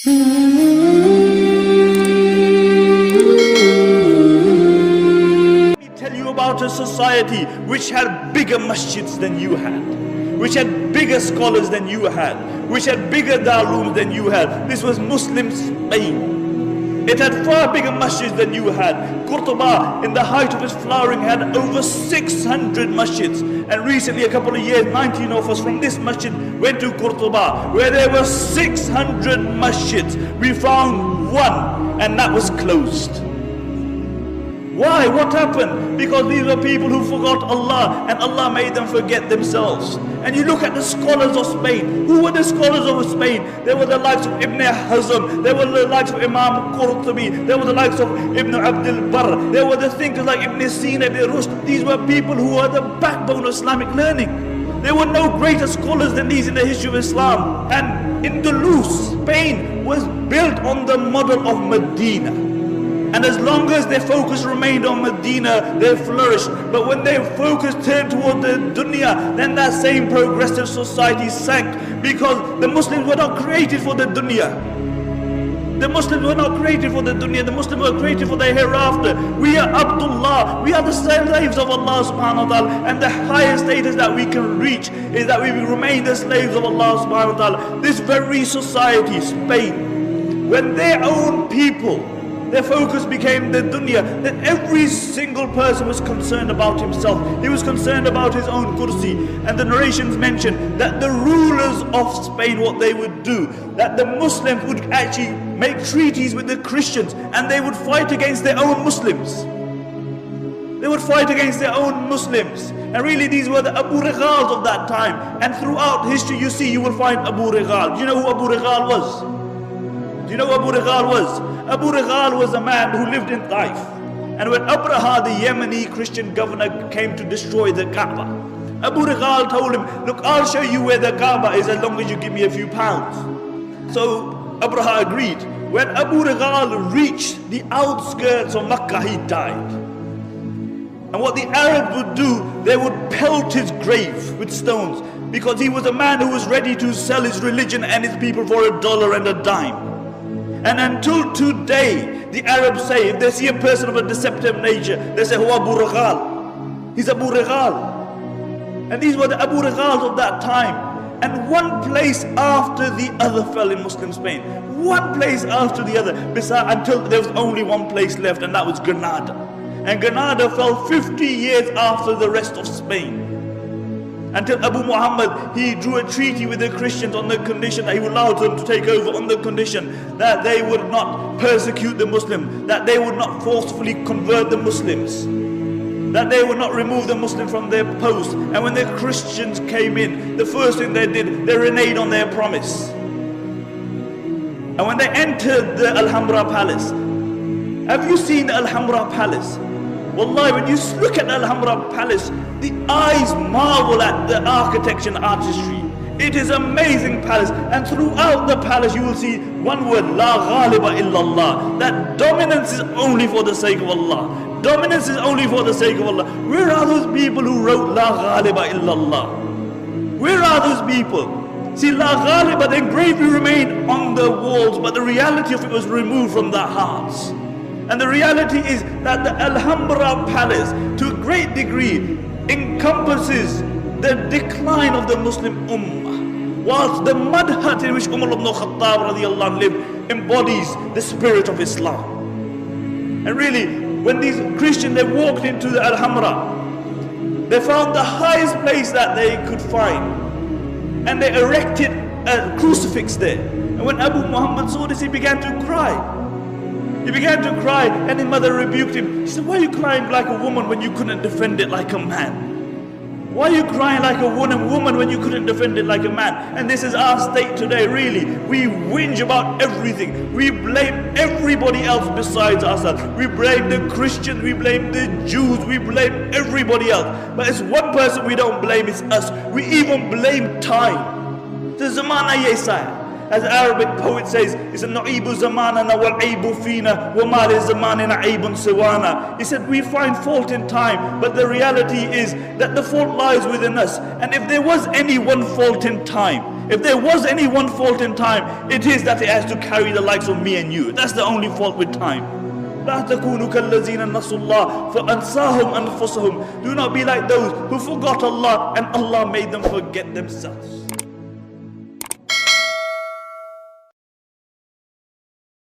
Tell you about a society which had bigger masjids than you had, which had bigger scholars than you had, which had bigger darulooms than you had. This was Muslim Spain. It had far bigger masjids than you had. Qurtuba, in the height of its flowering, had over 600 masjids. And recently, a couple of years, 19 of us from this masjid went to Qurtuba, where there were 600 masjids. We found one, and that was closed. Why? What happened? Because these were people who forgot Allah, and Allah made them forget themselves. And you look at the scholars of Spain. Who were the scholars of Spain? There were the likes of Ibn Hazm, there were the likes of Imam Qurtubi, there were the likes of Ibn Abdul Barr, there were the thinkers like Ibn Sina, Ibn Rushd. These were people who were the backbone of Islamic learning. There were no greater scholars than these in the history of Islam. And Andalus, Spain, was built on the model of Medina. And as long as their focus remained on Medina, they flourished. But when their focus turned toward the dunya, then that same progressive society sank. Because the Muslims were not created for the dunya. The Muslims were not created for the dunya. The Muslims were created for the hereafter. We are Abdullah. We are the slaves of Allah subhanahu wa ta'ala. And the highest status that we can reach is that we will remain the slaves of Allah subhanahu wa ta'ala. This very society, Spain, when their own people, their focus became the dunya, then every single person was concerned about himself. He was concerned about his own kursi. And the narrations mention that the rulers of Spain, what they would do, that the Muslims would actually make treaties with the Christians, and they would fight against their own Muslims. They would fight against their own Muslims. And really these were the Abu Righals of that time. And throughout history you will find Abu Righal. Do you know who Abu Righal was? Do you know who Abu Righal was? Abu Righal was a man who lived in Taif. And when Abraha, the Yemeni Christian governor, came to destroy the Kaaba, Abu Righal told him, look, I'll show you where the Kaaba is as long as you give me a few pounds. So Abraha agreed. When Abu Righal reached the outskirts of Makkah, he died. And what the Arabs would do, they would pelt his grave with stones, because he was a man who was ready to sell his religion and his people for $1 and a dime. And until today, the Arabs say, if they see a person of a deceptive nature, they say, "Who Abu Righal? He's Abu Righal." And these were the Abu Righals of that time. And one place after the other fell in Muslim Spain. One place after the other, until there was only one place left, and that was Granada. And Granada fell 50 years after the rest of Spain. Until Abu Muhammad, he drew a treaty with the Christians on the condition that he would allow them to take over, on the condition that they would not persecute the Muslims, that they would not forcefully convert the Muslims, that they would not remove the Muslims from their post. And when the Christians came in, the first thing they did, they reneged on their promise. And when they entered the Alhambra Palace, have you seen the Alhambra Palace? Wallahi, when you look at the Alhambra Palace, the eyes marvel at the architecture and artistry. It is an amazing palace, and throughout the palace you will see one word, La Ghaliba illallah. That dominance is only for the sake of Allah. Dominance is only for the sake of Allah. Where are those people who wrote La Ghaliba illallah? Where are those people? See, La Ghaliba, the engraving remained on the walls, but the reality of it was removed from their hearts. And the reality is that the Alhambra Palace, to a great degree, encompasses the decline of the Muslim Ummah, whilst the mud hut in which Umar ibn Khattab radiallahu anh lived embodies the spirit of Islam. And really, when these Christians, they walked into the Alhambra, they found the highest place that they could find, and they erected a crucifix there. And when Abu Muhammad saw this, he began to cry. He began to cry, and his mother rebuked him. She said, "Why are you crying like a woman when you couldn't defend it like a man? Why are you crying like a woman when you couldn't defend it like a man?" And this is our state today, really. We whinge about everything. We blame everybody else besides ourselves. We blame the Christians, we blame the Jews, we blame everybody else. But it's one person we don't blame, it's us. We even blame time. The zamana yesaya. As the Arabic poet says, it's a na'ibu zamanana wal aibu fina wa ma li zamanina aibun siwana. He said, we find fault in time, but the reality is that the fault lies within us. And if there was any one fault in time, If there was any one fault in time, it is that it has to carry the likes of me and you. That's the only fault with time. لا تكونوا كالذين نسوا الله فأنساهم أنفسهم. Do not be like those who forgot Allah and Allah made them forget themselves.